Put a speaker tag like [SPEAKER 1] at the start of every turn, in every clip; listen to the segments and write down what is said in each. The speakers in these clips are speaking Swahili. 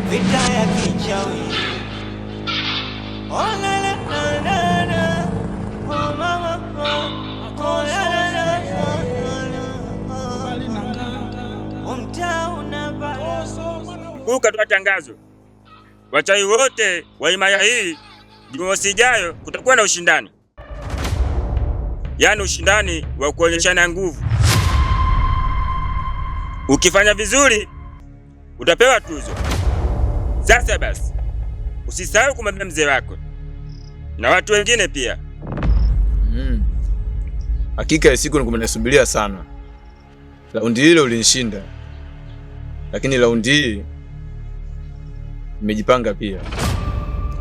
[SPEAKER 1] vita ya kichawi. Oh la la la la la, oh mama, oh la la la la, mtaa unabala.
[SPEAKER 2] Katoa tangazo, wachawi wote wa himaya hii Jumamosi ijayo kutakuwa na ushindani, yaani ushindani wa kuonyeshana nguvu. Ukifanya vizuri utapewa tuzo. Sasa basi usisahau kumwambia mzee wako na watu wengine pia.
[SPEAKER 3] Hakika siku nilikuwa nasubiria sana. Raundi ile ulinishinda, lakini raundi hii nimejipanga pia.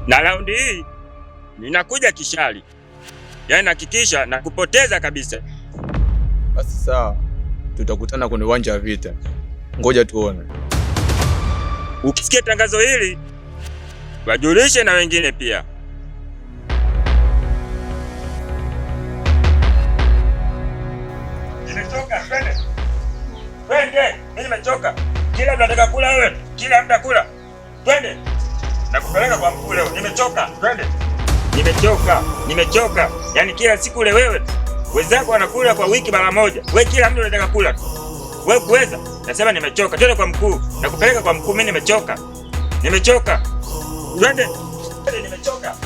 [SPEAKER 2] Na raundi hii ninakuja kishari, yaani nahakikisha na kupoteza kabisa.
[SPEAKER 3] Basi sawa, tutakutana kwenye uwanja wa vita. Ngoja tuone.
[SPEAKER 2] Ukisikia tangazo hili wajulishe na wengine pia. Nimechoka, twende. Twende, mimi nimechoka. Kila mtu anataka kula wewe, kila mtu akula. Twende. Nakupeleka kwa mkuu leo. Nimechoka, twende. Nimechoka. Yaani kila siku ule wewe. Wenzako wanakula kwa wiki mara moja. Wewe kila mtu anataka kula. Wewe kuweza? Nasema nimechoka. Twende kwa mkuu. Nakupeleka kwa mkuu, mimi nimechoka. Twende. Nimechoka.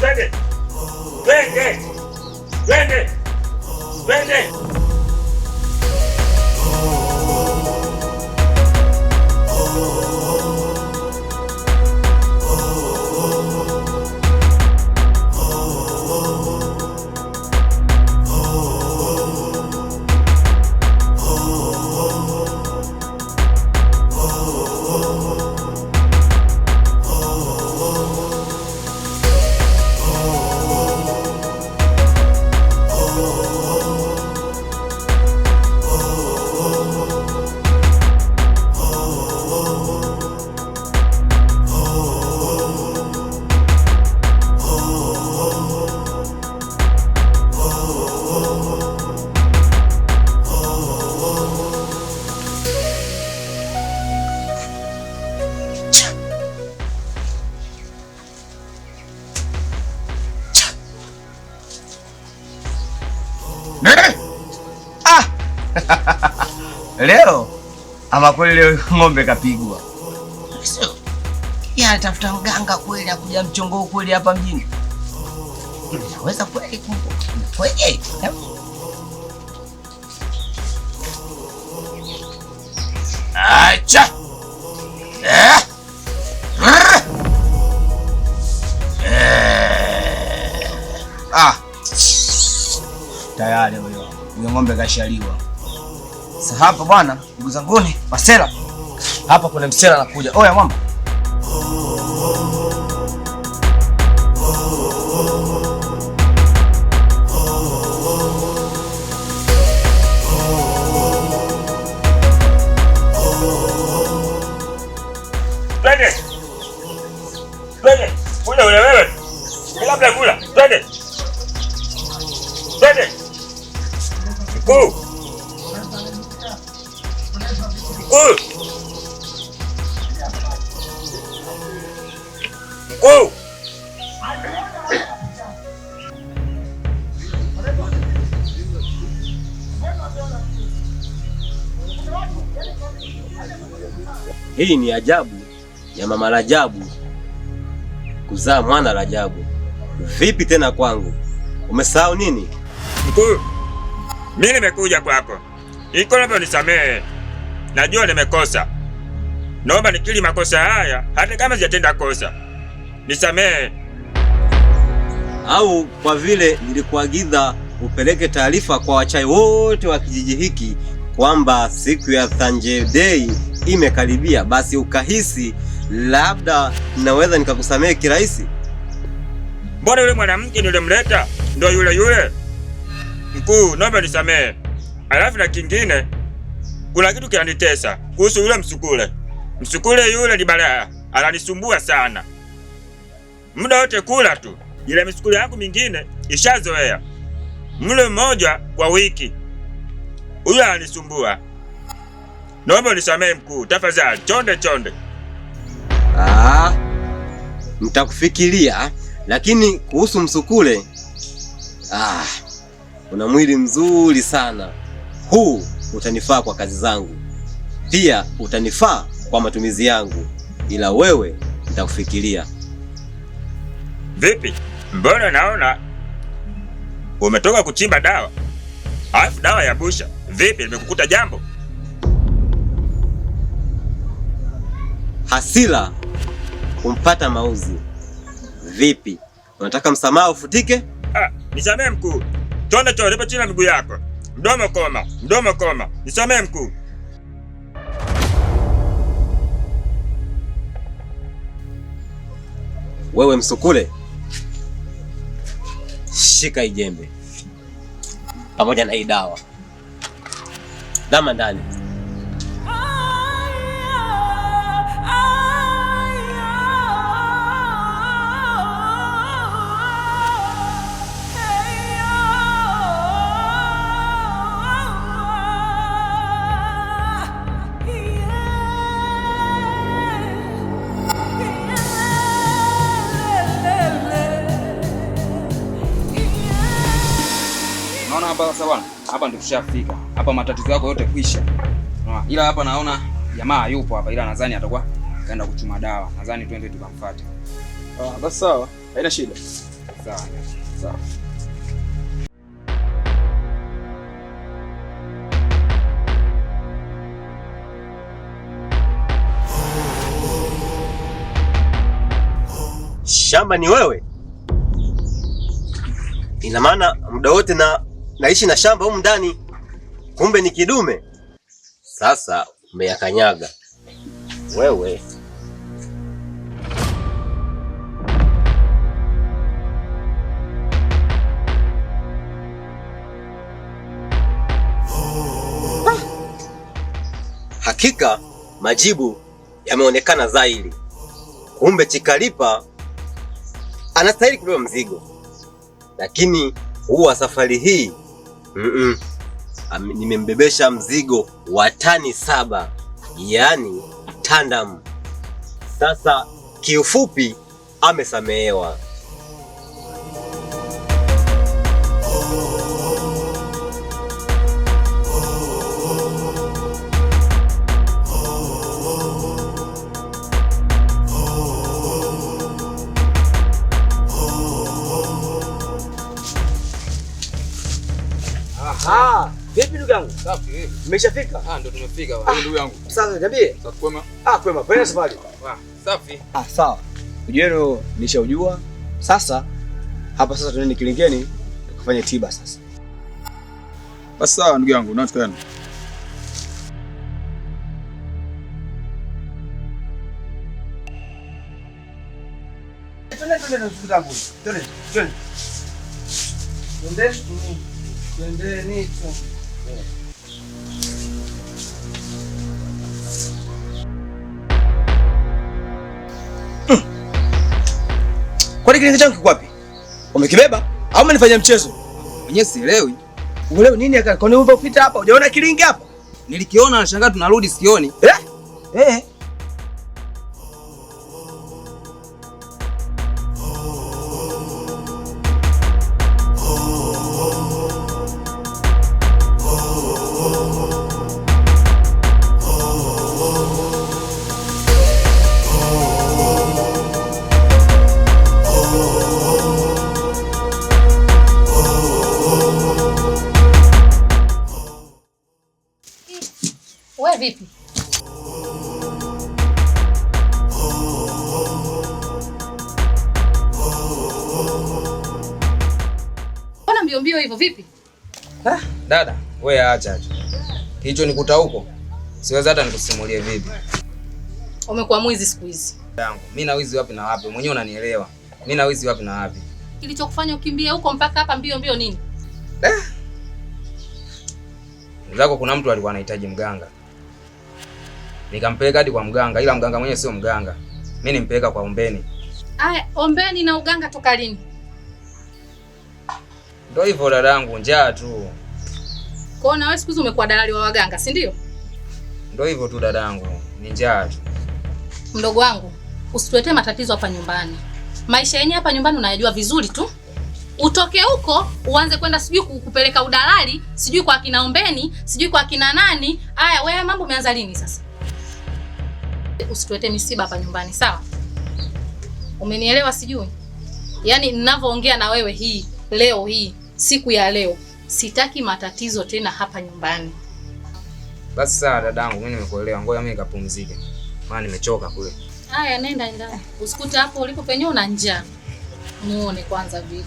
[SPEAKER 2] Twende.
[SPEAKER 4] Leo ama kweli leo ng'ombe kapigwa.
[SPEAKER 5] Sio. Ya tafuta mganga kweli akuja mchongo kweli hapa mjini. Unaweza kweli kumbuka. Kweli.
[SPEAKER 4] Acha. Tayari huyo ng'ombe kashaliwa. Sasa hapa bwana, ndugu zanguni, masela. Hapa kuna msela anakuja. Oya mama.
[SPEAKER 2] Twende. Kula wewe. Kila mtu kula. Twende. Mkuu.
[SPEAKER 6] Hii ni ajabu ya mama Rajabu kuzaa mwana Rajabu. Vipi tena kwangu? Umesahau nini?
[SPEAKER 2] Mkuu, mimi nimekuja kwako. Iko labda nisamehe. Najua nimekosa. Naomba nikiri makosa haya hata kama sijatenda kosa. Nisamehe.
[SPEAKER 6] Au kwa vile nilikuagiza upeleke taarifa kwa wachawi wote wa kijiji hiki kwamba siku ya Thanje Day imekaribia, basi ukahisi labda naweza nikakusamehe kirahisi?
[SPEAKER 2] Mbona yule mwanamke nilimleta ndio yule? Mkuu, naomba nisamehe. Alafu na kingine, kuna kitu kinanitesa kuhusu yule msukule. Msukule yule ni balaa, ananisumbua sana. Muda wote kula tu. Ile misukule yangu mingine ishazoea mlo mmoja kwa wiki. Huyo ananisumbua. Naomba unisamehe mkuu, tafadhali. Chonde.
[SPEAKER 6] Nitakufikiria, lakini kuhusu msukule, una mwili mzuri sana. Huu utanifaa kwa kazi zangu, pia utanifaa kwa matumizi yangu, ila wewe nitakufikiria.
[SPEAKER 2] Vipi? Mbona naona umetoka kuchimba dawa, alafu dawa ya busha. Vipi, limekukuta jambo?
[SPEAKER 6] Hasira kumpata mauzi. Vipi, unataka msamaha ufutike?
[SPEAKER 2] Nisamee mkuu. Tonda choripo chini miguu yako. Mdomo koma, mdomo koma. Nisamee mkuu.
[SPEAKER 6] Wewe msukule, shika ijembe pamoja na hii dawa. Dama ndani.
[SPEAKER 7] Naona hapa sasa bwana. Hapa ndio tushafika. Hapa matatizo yako yote kwisha. Ila hapa naona jamaa yupo hapa, ila nadhani atakuwa kaenda kuchuma dawa. Nadhani twende tukamfuate.
[SPEAKER 3] Basi sawa. Haina shida.
[SPEAKER 7] Sawa. Sawa.
[SPEAKER 6] Shamba ni wewe? Ina maana muda wote naishi na shamba humu ndani, kumbe ni kidume. Sasa umeyakanyaga wewe. Hakika majibu yameonekana dhahiri. Kumbe Chikalipa anastahili kubeba mzigo, lakini huwa safari hii nimembebesha mzigo wa tani 7, yaani tandam. Sasa kiufupi amesamehewa.
[SPEAKER 4] Vipi ndugu yangu?
[SPEAKER 7] Safi.
[SPEAKER 4] Umeshafika?
[SPEAKER 7] Ndio tumefika bwana.
[SPEAKER 3] Ndugu yangu.
[SPEAKER 4] Sasa niambie.
[SPEAKER 3] Kwema.
[SPEAKER 4] Kwema. Kwenda safari.
[SPEAKER 7] Safi.
[SPEAKER 4] Sawa. Ujeno nishaujua. Sasa hapa sasa tunaenda Kilingeni tukafanye tiba sasa.
[SPEAKER 3] Basi sawa ndugu yangu, na tukaenda.
[SPEAKER 4] Twendeni tu. Kwani kilinga changu kiko wapi? Umekibeba au umenifanyia mchezo?
[SPEAKER 7] Mwenyewe sielewi.
[SPEAKER 4] Uelewi nini aka? Kwani ulipopita hapa hujaona kilingi hapa?
[SPEAKER 7] Nilikiona na shangaa tunarudi sikioni.
[SPEAKER 4] Eh?
[SPEAKER 8] Wewe vipi? Mbona mbio mbio hivyo vipi?
[SPEAKER 7] Dada, wewe acha. Hicho nikuta huko. Siwezi hata nikusimulie vipi.
[SPEAKER 8] Umekuwa mwizi siku hizi.
[SPEAKER 7] Yangu. Mimi na wizi wapi na wapi? Mwenyewe unanielewa. Mimi na wizi wapi na wapi?
[SPEAKER 8] Kilichokufanya ukimbie huko mpaka hapa mbio mbio nini?
[SPEAKER 7] Zako kuna mtu alikuwa anahitaji mganga. Nikampeleka hadi kwa mganga, ila mganga mwenyewe sio mganga. Mimi nimpeleka kwa Ombeni.
[SPEAKER 8] Aya, Ombeni na uganga toka lini?
[SPEAKER 7] Ndio hivyo dadangu, njaa tu.
[SPEAKER 8] Kwa na wewe siku hizi umekuwa dalali wa waganga, si ndio?
[SPEAKER 7] Ndio hivyo tu dadangu, ni njaa tu.
[SPEAKER 8] Mdogo wangu, usituletee matatizo hapa nyumbani. Maisha yenyewe hapa nyumbani unayajua vizuri tu. Utoke huko uanze kwenda sijui kupeleka udalali, sijui kwa kina Ombeni, sijui kwa kina nani. Haya, wewe mambo umeanza lini sasa? Usituletee misiba hapa nyumbani, sawa? Umenielewa sijui? Yaani ninavyoongea na wewe leo hii, siku ya leo, sitaki matatizo tena hapa nyumbani.
[SPEAKER 7] Basi sawa dadangu, mimi nimekuelewa. Ngoja mimi nikapumzike. Maana nimechoka kule.
[SPEAKER 8] Haya, nenda. Usikute hapo ulipo penyewe una njaa. Muone kwanza vipi.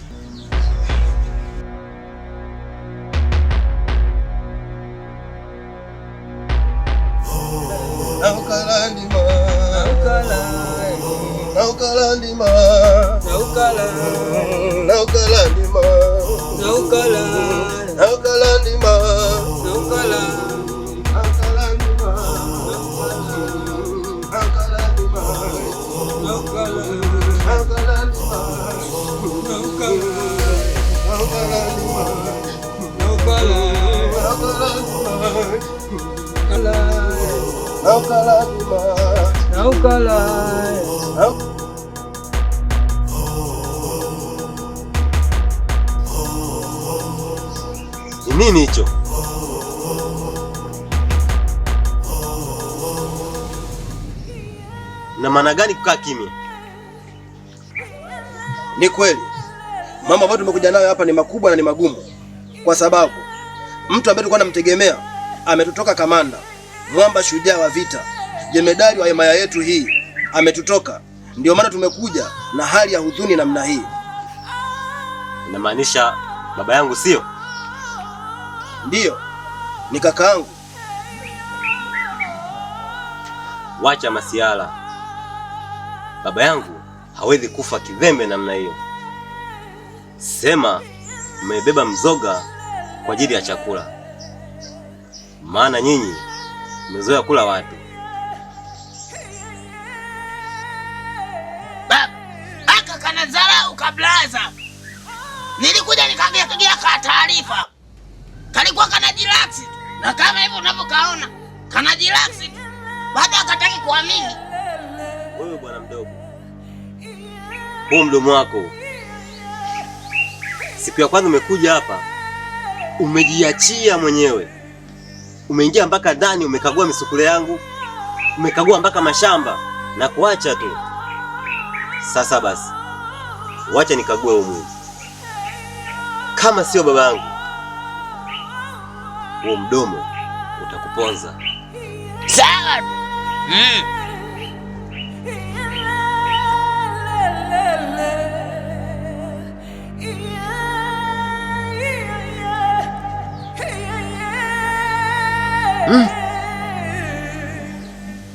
[SPEAKER 6] Nini hicho? Na maana gani kukaa kimya?
[SPEAKER 4] Ni kweli mambo ambayo tumekuja nayo hapa ni makubwa na ni magumu, kwa sababu mtu ambaye tulikuwa tunamtegemea ametutoka. Kamanda mwamba, shujaa wa vita, jemedari wa himaya yetu hii ametutoka. Ndio maana tumekuja na hali ya huzuni namna hii.
[SPEAKER 6] Inamaanisha baba yangu sio?
[SPEAKER 4] Ndiyo, ni kaka yangu.
[SPEAKER 6] Wacha masiala. Baba yangu hawezi kufa kidhembe namna hiyo. Sema mmebeba mzoga kwa ajili ya chakula, maana nyinyi mmezoea kula watu.
[SPEAKER 5] Baba, aka kana dharau kablaza. Nilikuja nikaambia kwa taarifa. Kalikuwa kana relax tu. Na kama hivyo unavyokaona, kana relax tu. Baada akataki kuamini.
[SPEAKER 6] Wewe bwana mdogo, huu mdomo wako, siku ya kwanza umekuja hapa umejiachia mwenyewe, umeingia mpaka ndani, umekagua misukule yangu, umekagua mpaka mashamba na kuacha tu. Sasa basi, wacha nikague umwi. Kama sio baba yangu, huo mdomo utakuponza.
[SPEAKER 5] Sawa.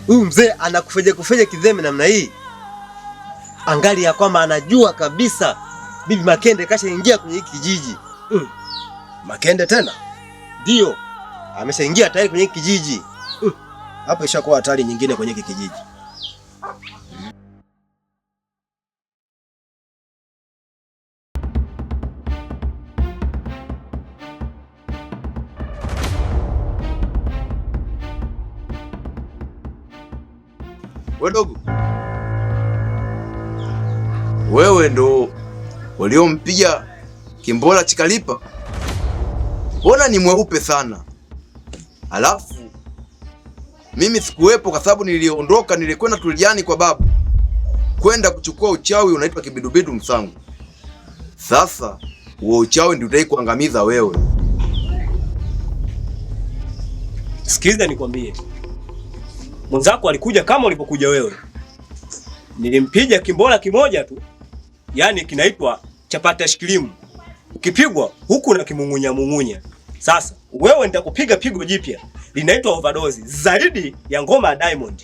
[SPEAKER 6] Huyu mzee anakufeja kidheme namna hii, angali ya kwamba anajua kabisa Bibi Makende kashaingia kwenye hiki kijiji.
[SPEAKER 4] Makende tena?
[SPEAKER 6] Ndio, ameshaingia tayari kwenye hiki kijiji.
[SPEAKER 4] Hapo ishakuwa hatari nyingine kwenye hiki kijiji.
[SPEAKER 3] Wadogo, wewe ndo waliompiga Kimbola Chikalipa? Mbona ni mweupe sana? Alafu mimi sikuwepo kwa sababu niliondoka, nilikwenda Tuliani kwa babu kwenda kuchukua uchawi unaitwa kibidubidu msangu. Sasa huo uchawi ndio utaki kuangamiza wewe.
[SPEAKER 9] Sikiliza nikwambie, mwenzako alikuja kama ulipokuja wewe. Nilimpiga Kimbola kimoja tu, yani kinaitwa chapata shikilimu. Ukipigwa huku na kimung'unya. Sasa wewe nitakupiga pigo jipya linaitwa overdose, zaidi ya ngoma ya Diamond.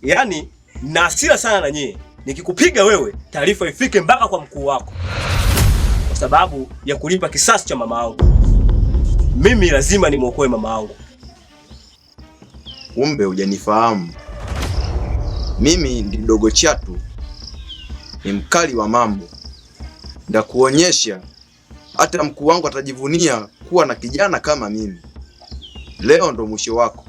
[SPEAKER 9] Yani na hasira sana na nyie. Nikikupiga wewe, taarifa ifike mpaka kwa mkuu wako, kwa sababu ya kulipa kisasi cha mama yangu. Mimi lazima nimwokoe mama yangu.
[SPEAKER 3] Kumbe hujanifahamu. Mimi ndi Dogo Chatu, ni mkali wa mambo. Ndakuonyesha hata mkuu wangu atajivunia kuwa na kijana kama mimi. Leo ndo mwisho wako.